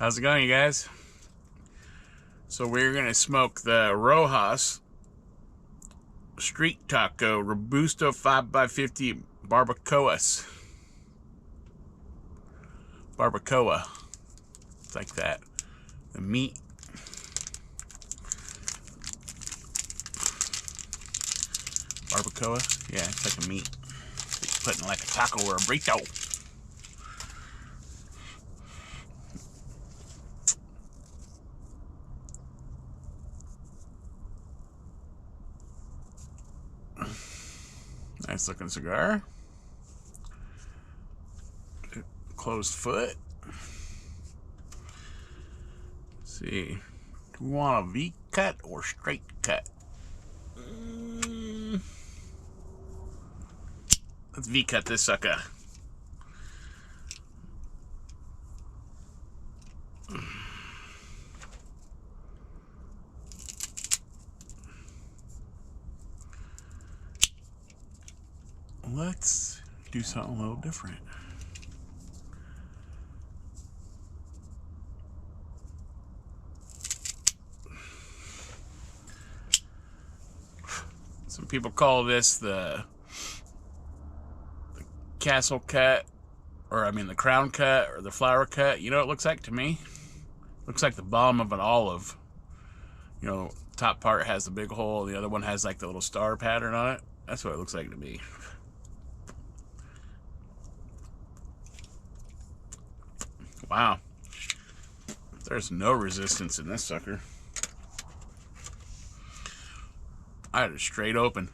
How's it going, you guys? So we're gonna smoke the Rojas Street Taco Robusto 5x50 Barbacoas. Barbacoa. It's like that. The meat. Barbacoa? Yeah, it's like a meat. It's putting like a taco or a burrito. Nice looking cigar. Closed foot. Let's see. Do we want a V cut or straight cut? Let's V cut this sucker. Let's do something a little different. Some people call this the castle cut, or I mean the crown cut, or the flower cut. You know what it looks like to me? It looks like the bottom of an olive. You know, top part has the big hole, the other one has like the little star pattern on it. That's what it looks like to me. Wow. There's no resistance in this sucker. I had it straight open.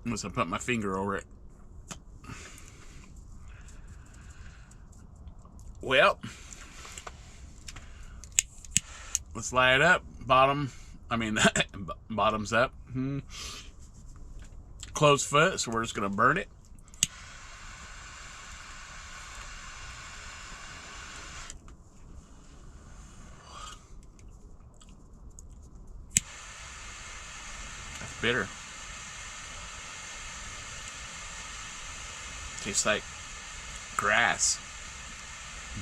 Unless I put my finger over it. Well, let's light it up. Bottoms up. Closed foot, so we're just gonna burn it. That's bitter. Tastes like grass.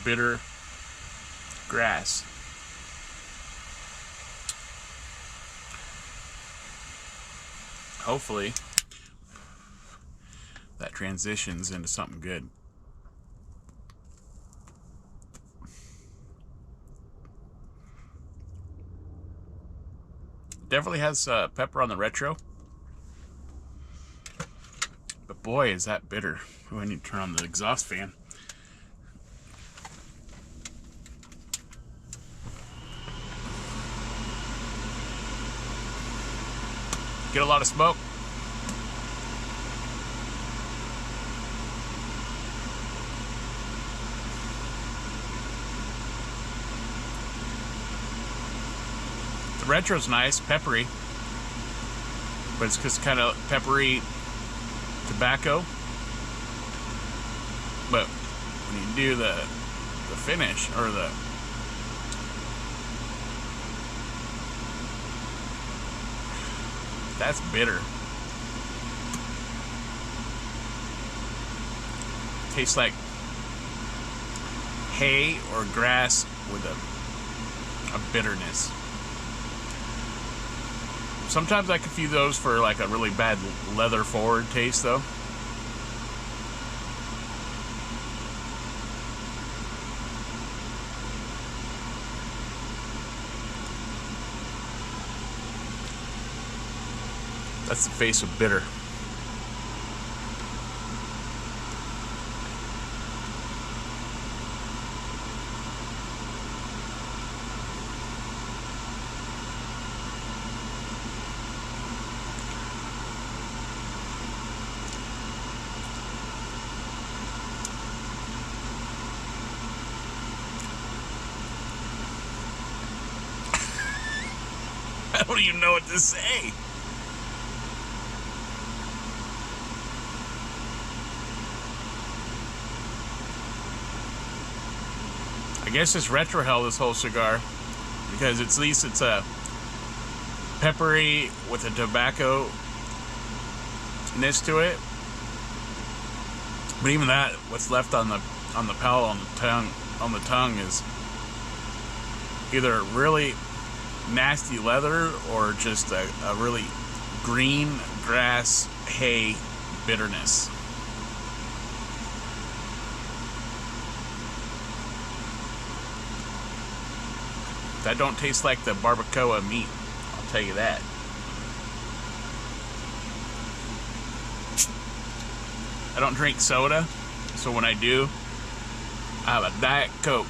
Bitter grass. Hopefully that transitions into something good. Definitely has pepper on the retro. But boy, is that bitter. Oh, I need to turn on the exhaust fan. Get a lot of smoke. The retro's nice, peppery, but it's just kind of peppery tobacco. But when you do the finish, or that's bitter. Tastes like hay or grass with a bitterness. Sometimes I confuse those for like a really bad leather forward taste though. That's the face of bitter. I don't even know what to say. I guess it's retro hell, this whole cigar, because at least it's a peppery with a tobacco-ness to it. But even that, what's left on the on the palate, on the tongue is either really nasty leather or just a really green grass hay bitterness. That don't taste like the barbacoa meat, I'll tell you that. I don't drink soda, so when I do, I have a Diet Coke.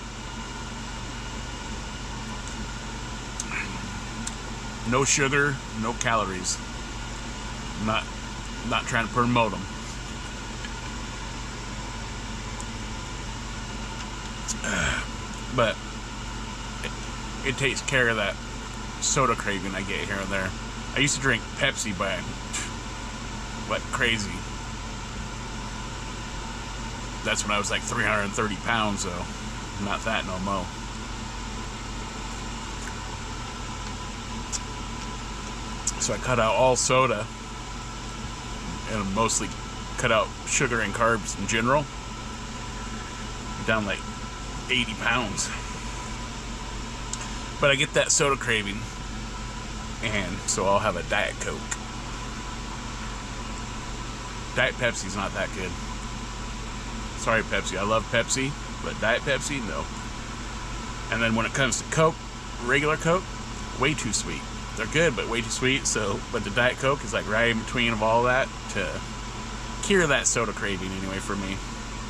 No sugar, no calories. Not trying to promote them. But it takes care of that soda craving I get here and there. I used to drink Pepsi by like crazy. That's when I was like 330 pounds, though. Not that no mo. So I cut out all soda and mostly cut out sugar and carbs in general. Down like 80 pounds. But I get that soda craving, and so I'll have a Diet Coke. Diet Pepsi's not that good. Sorry, Pepsi. I love Pepsi, but Diet Pepsi, no. And then when it comes to Coke, regular Coke, way too sweet. They're good, but way too sweet. So, but the Diet Coke is like right in between of all that to cure that soda craving anyway for me.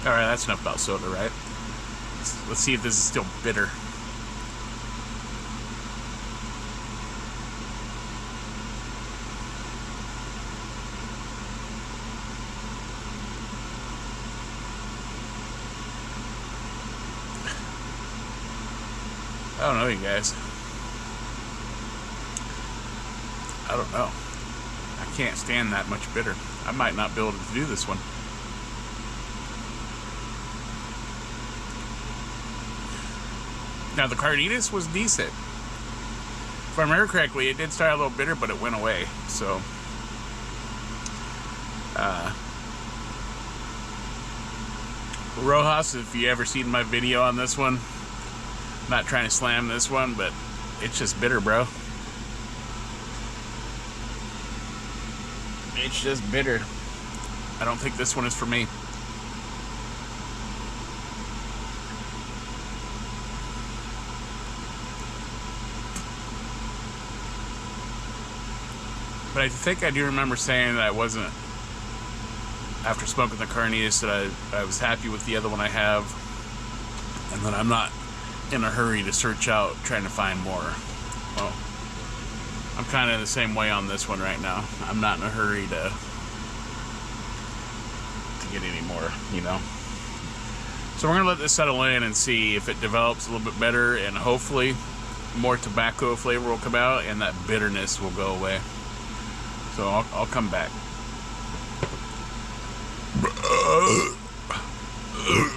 All right, that's enough about soda, right? Let's see if this is still bitter. I don't know, you guys. I don't know. I can't stand that much bitter. I might not be able to do this one. Now, the carnitas was decent. If I remember correctly, it did start a little bitter, but it went away. So, Rojas, if you ever seen my video on this one, I'm not trying to slam this one, but it's just bitter, bro. It's just bitter. I don't think this one is for me. But I think I do remember saying that I wasn't, after smoking the carnitas, that I was happy with the other one I have, and that I'm not in a hurry to search out trying to find more. Well, I'm kind of the same way on this one right now. I'm not in a hurry to get any more, you know. So we're gonna let this settle in and see if it develops a little bit better, and hopefully more tobacco flavor will come out and that bitterness will go away. So I'll come back.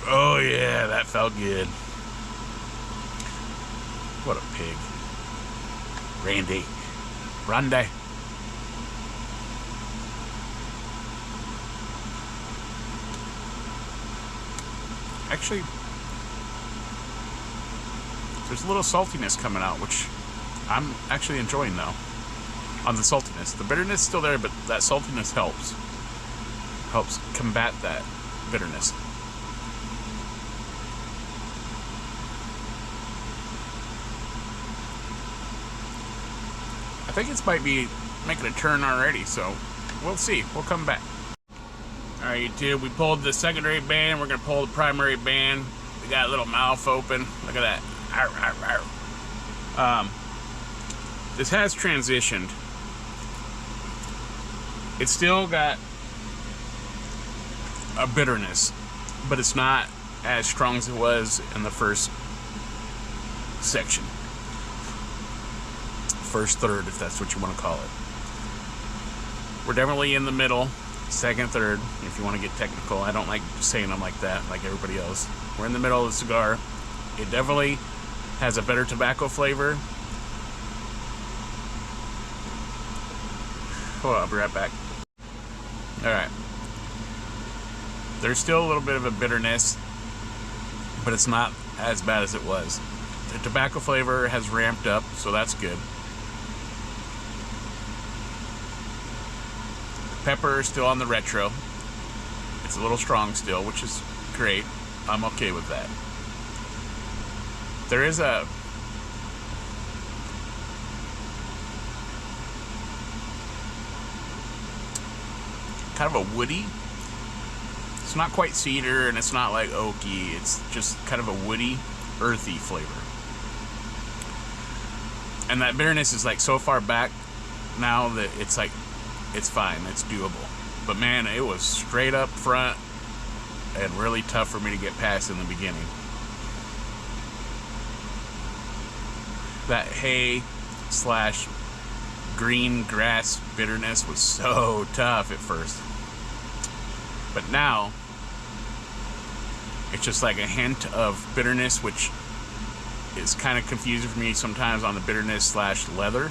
Oh yeah, that felt good. What a pig. Randy. Actually, there's a little saltiness coming out, which I'm actually enjoying now. On the saltiness. The bitterness is still there, but that saltiness helps. Helps combat that bitterness. I think it might be making a turn already, so we'll see. We'll come back. Alright, YouTube, we pulled the secondary band. We're going to pull the primary band. We got a little mouth open. Look at that. Arr, arr, arr. This has transitioned. It's still got a bitterness, but it's not as strong as it was in the first section. First third, if that's what you want to call it. We're definitely in the middle, second, third, if you want to get technical. I don't like saying them like that, like everybody else. We're in the middle of the cigar. It definitely has a better tobacco flavor. Hold on, I'll be right back. Alright. There's still a little bit of a bitterness. but it's not as bad as it was. The tobacco flavor has ramped up, so that's good. The pepper is still on the retro. It's a little strong still, which is great. I'm okay with that. There is a kind of a woody. It's not quite cedar and it's not like oaky. It's just kind of a woody, earthy flavor. And that bitterness is like so far back now that it's like, it's fine, it's doable. But man, it was straight up front and really tough for me to get past in the beginning. That hay slash green grass bitterness was so tough at first. But now, it's just like a hint of bitterness, which is kind of confusing for me sometimes on the bitterness slash leather.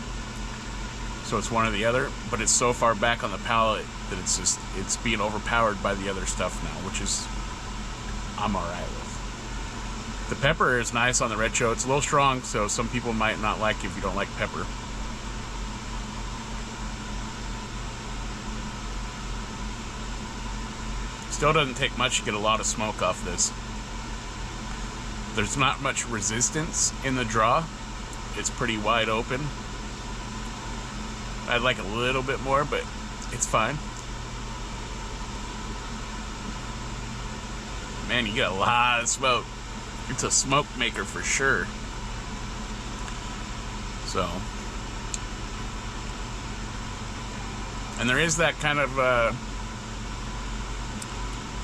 So it's one or the other, but it's so far back on the palate that it's being overpowered by the other stuff now, which is, I'm alright with. The pepper is nice on the retro. It's a little strong, so some people might not like it if you don't like pepper. Still doesn't take much to get a lot of smoke off this. There's not much resistance in the draw. It's pretty wide open. I'd like a little bit more, but it's fine. Man, you get a lot of smoke. It's a smoke maker for sure. So, and there is that kind of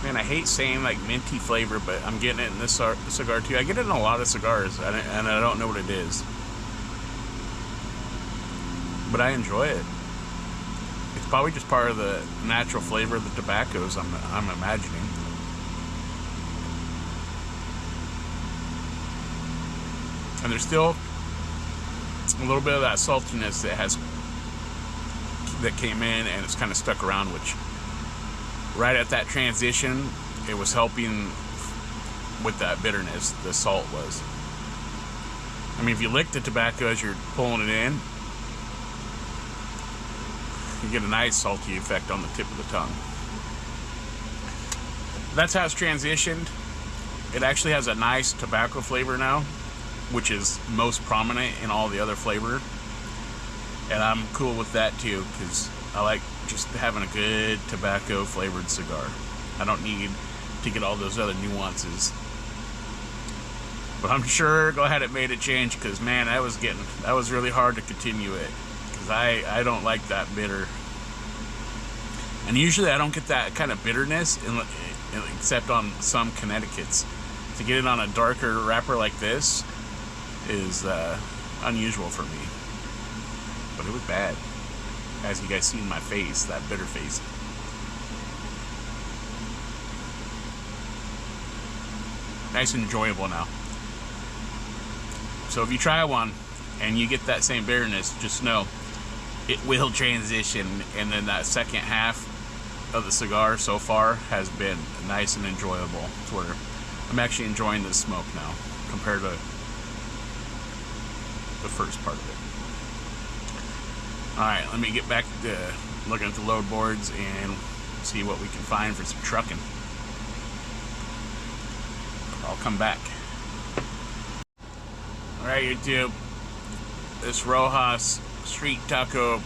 man, I hate saying like minty flavor, but I'm getting it in this cigar too. I get it in a lot of cigars, and I don't know what it is, but I enjoy it. It's probably just part of the natural flavor of the tobaccos, I'm imagining. And there's still a little bit of that saltiness that came in, and it's kind of stuck around, which right at that transition, it was helping with that bitterness, the salt was. I mean, if you lick the tobacco as you're pulling it in, you get a nice salty effect on the tip of the tongue. That's how it's transitioned. It actually has a nice tobacco flavor now, which is most prominent in all the other flavor. And I'm cool with that too, because I like just having a good tobacco flavored cigar. I don't need to get all those other nuances. But I'm sure Go Ahead it made a change, because man, that was really hard to continue it, because I don't like that bitter. And usually I don't get that kind of bitterness except on some Connecticut's. To get it on a darker wrapper like this is unusual for me. But it was bad. As you guys see in my face, that bitter face. Nice and enjoyable now. So if you try one and you get that same bitterness, just know it will transition, and then that second half of the cigar so far has been nice and enjoyable, to where I'm actually enjoying the smoke now compared to the first part of it. Alright, let me get back to looking at the load boards and see what we can find for some trucking. I'll come back. Alright, YouTube. This Rojas Street Taco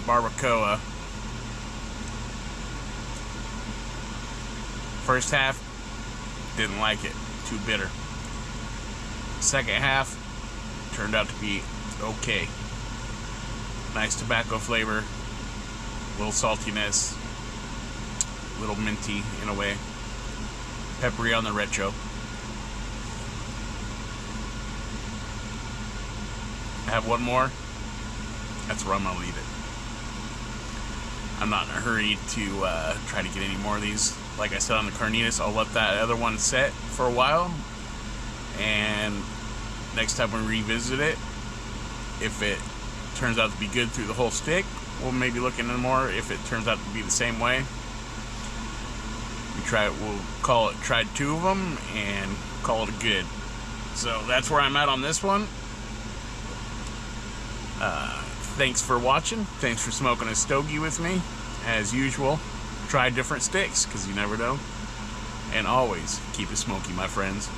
Barbacoa. First half, didn't like it. Too bitter. Second half, turned out to be okay. Nice tobacco flavor, a little saltiness, a little minty in a way, peppery on the retro. I have one more. That's where I'm gonna leave it. I'm not in a hurry to try to get any more of these. Like I said on the Carnitas, I'll let that other one set for a while, and next time we revisit it, if it turns out to be good through the whole stick, we'll maybe look into more. If it turns out to be the same way, We'll call it, tried 2 of them and call it good. So that's where I'm at on this one. Thanks for watching. Thanks for smoking a stogie with me. As usual, try different sticks, because you never know. And always keep it smoky, my friends.